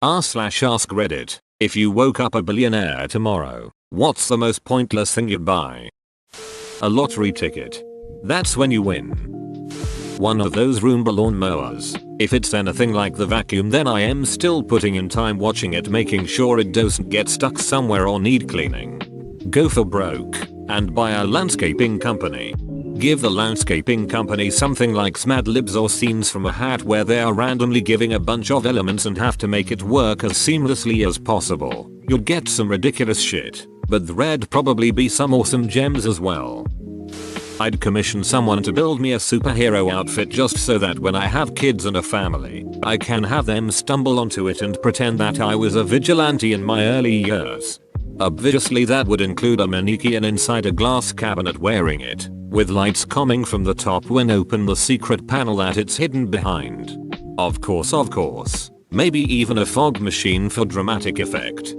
r/AskReddit. If you woke up a billionaire tomorrow, what's the most pointless thing you'd buy? A lottery ticket. That's when you win. One of those Roomba lawn mowers. If it's anything like the vacuum, then I am still putting in time watching it, making sure it doesn't get stuck somewhere or need cleaning. Go for broke and buy a landscaping company. Give the landscaping company something like Mad Libs or scenes from a hat where they are randomly giving a bunch of elements and have to make it work as seamlessly as possible. You'll get some ridiculous shit, but there'd probably be some awesome gems as well. I'd commission someone to build me a superhero outfit just so that when I have kids and a family, I can have them stumble onto it and pretend that I was a vigilante in my early years. Obviously that would include a mannequin inside a glass cabinet wearing it, with lights coming from the top when open the secret panel that it's hidden behind. Of course. Maybe even a fog machine for dramatic effect.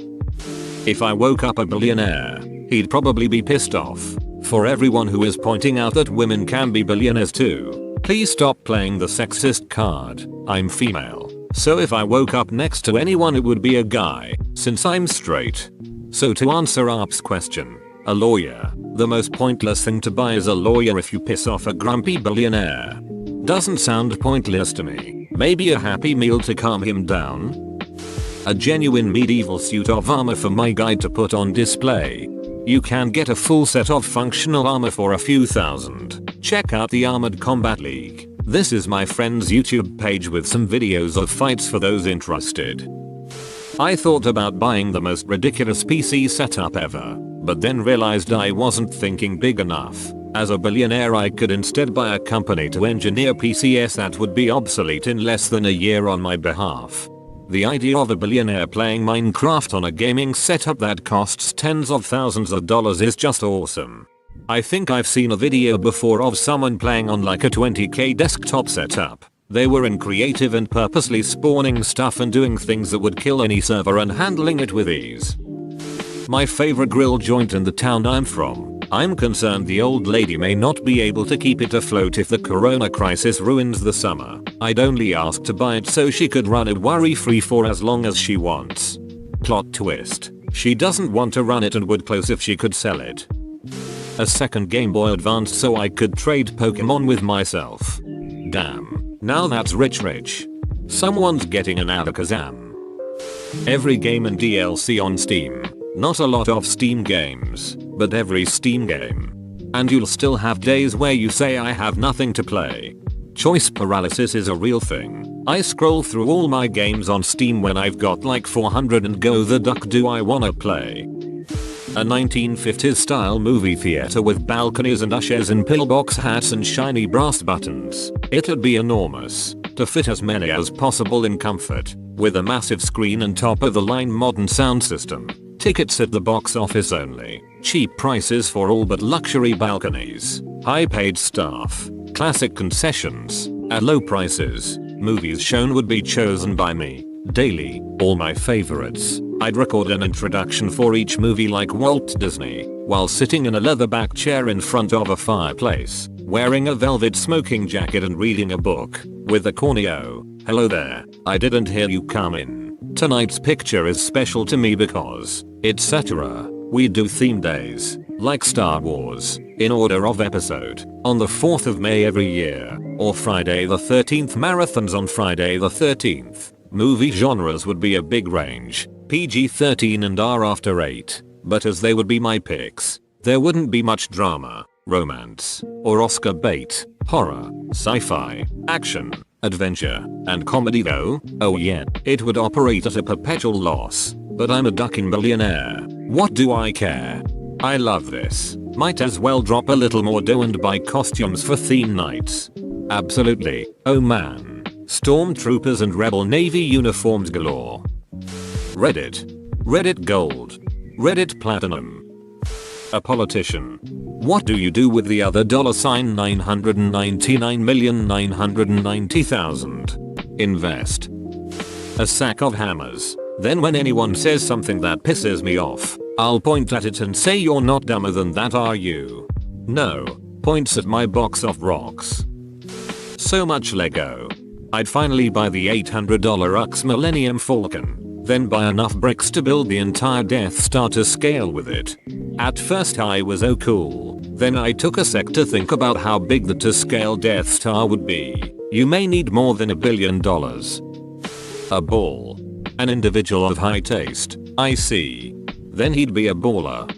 If I woke up a billionaire, he'd probably be pissed off. For everyone who is pointing out that women can be billionaires too, please stop playing the sexist card. I'm female, so if I woke up next to anyone it would be a guy, since I'm straight. So to answer Arp's question, a lawyer. The most pointless thing to buy is a lawyer if you piss off a grumpy billionaire. Doesn't sound pointless to me. Maybe a happy meal to calm him down? A genuine medieval suit of armor for my guy to put on display. You can get a full set of functional armor for a few thousand. Check out the Armored Combat League. This is my friend's YouTube page with some videos of fights for those interested. I thought about buying the most ridiculous PC setup ever, but then realized I wasn't thinking big enough. As a billionaire I could instead buy a company to engineer PCs that would be obsolete in less than a year on my behalf. The idea of a billionaire playing Minecraft on a gaming setup that costs tens of thousands of dollars is just awesome. I think I've seen a video before of someone playing on like a $20,000 desktop setup. They were in creative and purposely spawning stuff and doing things that would kill any server and handling it with ease. My favorite grill joint in the town I'm from. I'm concerned the old lady may not be able to keep it afloat if the corona crisis ruins the summer. I'd only ask to buy it so she could run it worry-free for as long as she wants. Plot twist. She doesn't want to run it and would close if she could sell it. A second Game Boy Advance so I could trade Pokemon with myself. Damn. Now that's rich. Someone's getting an Alakazam. Every game and DLC on Steam. Not a lot of Steam games, but every Steam game. And you'll still have days where you say I have nothing to play. Choice paralysis is a real thing. I scroll through all my games on Steam when I've got like 400 and go the duck do I wanna play. A 1950s style movie theater with balconies and ushers in pillbox hats and shiny brass buttons. It'd be enormous, to fit as many as possible in comfort, with a massive screen and top of the line modern sound system. Tickets at the box office only. Cheap prices for all but luxury balconies. High paid staff. Classic concessions. At low prices. Movies shown would be chosen by me. Daily. All my favorites. I'd record an introduction for each movie like Walt Disney, while sitting in a leatherback chair in front of a fireplace, wearing a velvet smoking jacket and reading a book, with a corny "Oh, hello there, I didn't hear you come in. Tonight's picture is special to me because, etc. We do theme days, like Star Wars, in order of episode, on the 4th of May every year, or Friday the 13th marathons on Friday the 13th. Movie genres would be a big range, PG-13 and R after 8, but as they would be my picks, there wouldn't be much drama, romance, or Oscar bait, horror, sci-fi, action, adventure, and comedy though. Oh yeah, it would operate at a perpetual loss, but I'm a ducking billionaire. What do I care? I love this. Might as well drop a little more dough and buy costumes for theme nights. Absolutely. Oh man. Stormtroopers and Rebel Navy uniforms galore. Reddit. Reddit Gold. Reddit Platinum. A politician. What do you do with the other $999,990,000? Invest. A sack of hammers. Then when anyone says something that pisses me off, I'll point at it and say you're not dumber than that, are you? No. Points at my box of rocks. So much Lego. I'd finally buy the $800 UX Millennium Falcon. then buy enough bricks to build the entire Death Star to scale with it. At first I was oh cool, then I took a sec to think about how big the to scale Death Star would be. You may need more than $1 billion. A ball. An individual of high taste, I see. Then he'd be a baller.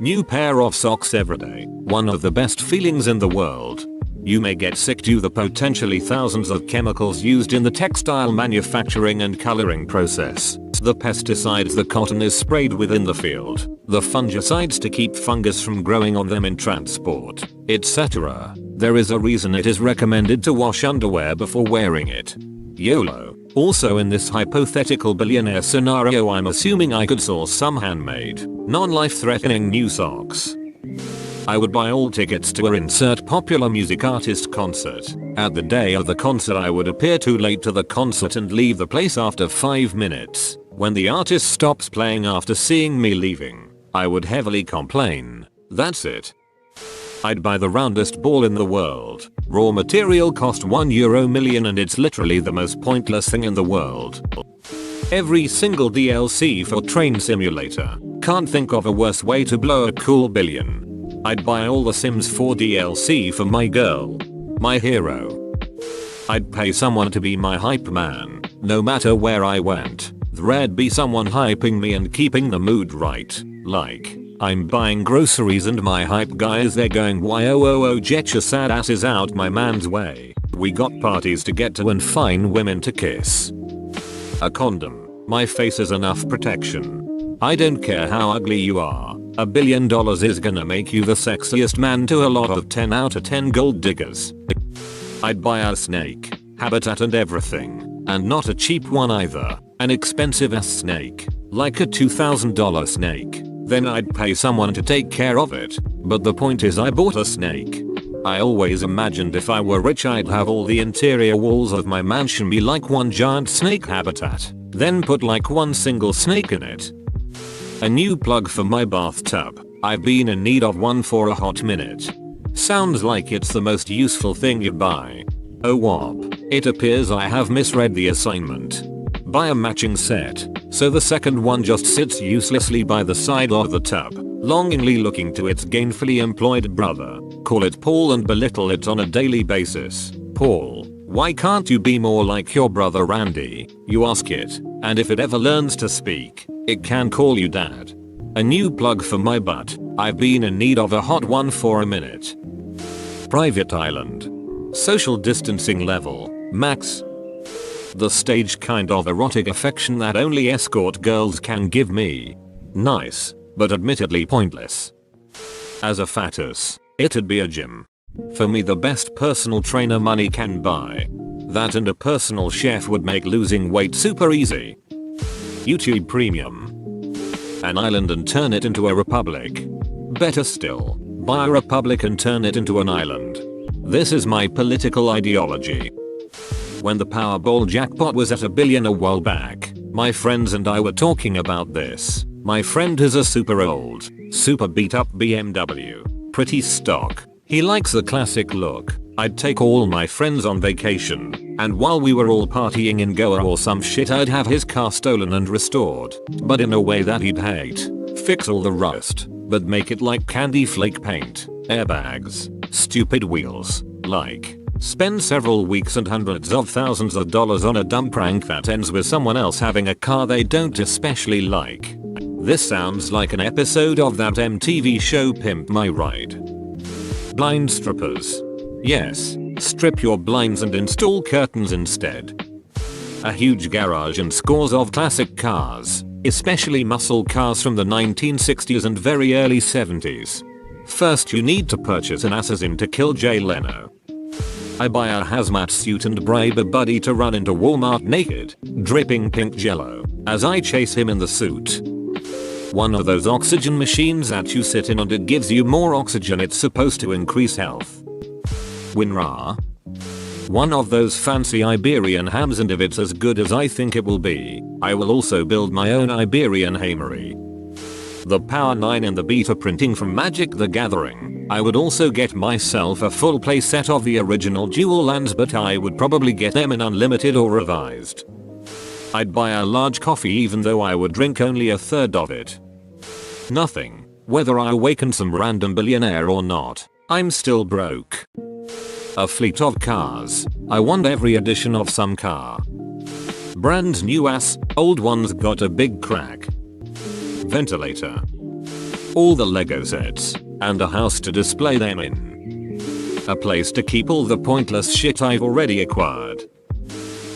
New pair of socks every day, one of the best feelings in the world. You may get sick due to the potentially thousands of chemicals used in the textile manufacturing and coloring process, the pesticides the cotton is sprayed with in the field, the fungicides to keep fungus from growing on them in transport, etc. There is a reason it is recommended to wash underwear before wearing it. YOLO. Also in this hypothetical billionaire scenario I'm assuming I could source some handmade, non-life-threatening new socks. I would buy all tickets to a insert popular music artist concert. At the day of the concert I would appear too late to the concert and leave the place after 5 minutes. When the artist stops playing after seeing me leaving, I would heavily complain. That's it. I'd buy the roundest ball in the world. Raw material cost €1 million and it's literally the most pointless thing in the world. Every single DLC for Train Simulator. Can't think of a worse way to blow a cool billion. I'd buy all the Sims 4 DLC for my girl. My hero. I'd pay someone to be my hype man, no matter where I went. There'd be someone hyping me and keeping the mood right. Like, I'm buying groceries and my hype guy is there going YOOO get your sad asses out my man's way. We got parties to get to and fine women to kiss. A condom. My face is enough protection. I don't care how ugly you are. $1 billion is gonna make you the sexiest man to a lot of 10 out of 10 gold diggers. I'd buy a snake, habitat and everything. And not a cheap one either. An expensive ass snake. Like a $2,000 snake. Then I'd pay someone to take care of it. But the point is I bought a snake. I always imagined if I were rich I'd have all the interior walls of my mansion be like one giant snake habitat. Then put like one single snake in it. A new plug for my bathtub. I've been in need of one for a hot minute. Sounds like it's the most useful thing you'd buy. Oh wop. It appears I have misread the assignment. Buy a matching set, so the second one just sits uselessly by the side of the tub, longingly looking to its gainfully employed brother. Call it Paul and belittle it on a daily basis. Paul, why can't you be more like your brother Randy? You ask it, and if it ever learns to speak, it can call you dad. A new plug for my butt. I've been in need of a hot one for a minute. Private island. Social distancing level, max. The stage kind of erotic affection that only escort girls can give me. Nice, but admittedly pointless. As a fatus, it'd be a gym. For me the best personal trainer money can buy. That and a personal chef would make losing weight super easy. YouTube Premium. An island and turn it into a republic. Better still, buy a republic and turn it into an island. This is my political ideology. When the Powerball jackpot was at $1 billion a while back, my friends and I were talking about this. My friend is a super old, super beat up BMW. Pretty stock. He likes the classic look. I'd take all my friends on vacation, and while we were all partying in Goa or some shit I'd have his car stolen and restored, but in a way that he'd hate. Fix all the rust, but make it like candy flake paint, airbags, stupid wheels, like. Spend several weeks and hundreds of thousands of dollars on a dumb prank that ends with someone else having a car they don't especially like. This sounds like an episode of that MTV show Pimp My Ride. Blind strippers. Yes, strip your blinds and install curtains instead. A huge garage and scores of classic cars, especially muscle cars from the 1960s and very early 70s. First you need to purchase an assassin to kill Jay Leno. I buy a hazmat suit and bribe a buddy to run into Walmart naked, dripping pink jello, as I chase him in the suit. One of those oxygen machines that you sit in and it gives you more oxygen, it's supposed to increase health. WinRAR. One of those fancy Iberian hams, and if it's as good as I think it will be, I will also build my own Iberian hamery. The Power 9 and the beta printing from Magic the Gathering. I would also get myself a full playset of the original Dual Lands, but I would probably get them in unlimited or revised. I'd buy a large coffee even though I would drink only a third of it. Nothing. Whether I awaken some random billionaire or not, I'm still broke. A fleet of cars. I want every edition of some car. Brand new ass, old ones got a big crack. Ventilator. All the Lego sets, and a house to display them in. A place to keep all the pointless shit I've already acquired.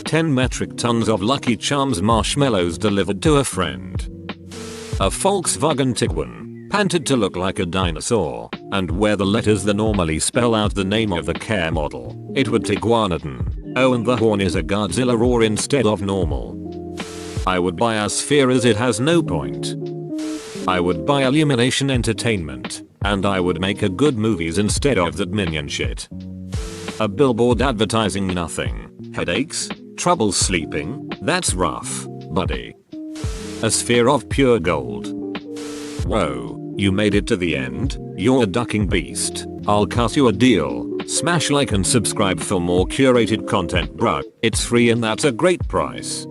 10 metric tons of Lucky Charms marshmallows delivered to a friend. A Volkswagen Tiguan, painted to look like a dinosaur, and where the letters that normally spell out the name of the care model, it would Tiguanadon. Oh, and the horn is a Godzilla roar instead of normal. I would buy a sphere as it has no point. I would buy Illumination Entertainment, and I would make a good movies instead of that minion shit. A billboard advertising nothing. Headaches? Trouble sleeping? That's rough, buddy. A sphere of pure gold. Whoa, you made it to the end? You're a ducking beast. I'll cut you a deal. Smash like and subscribe for more curated content, bruh. It's free and that's a great price.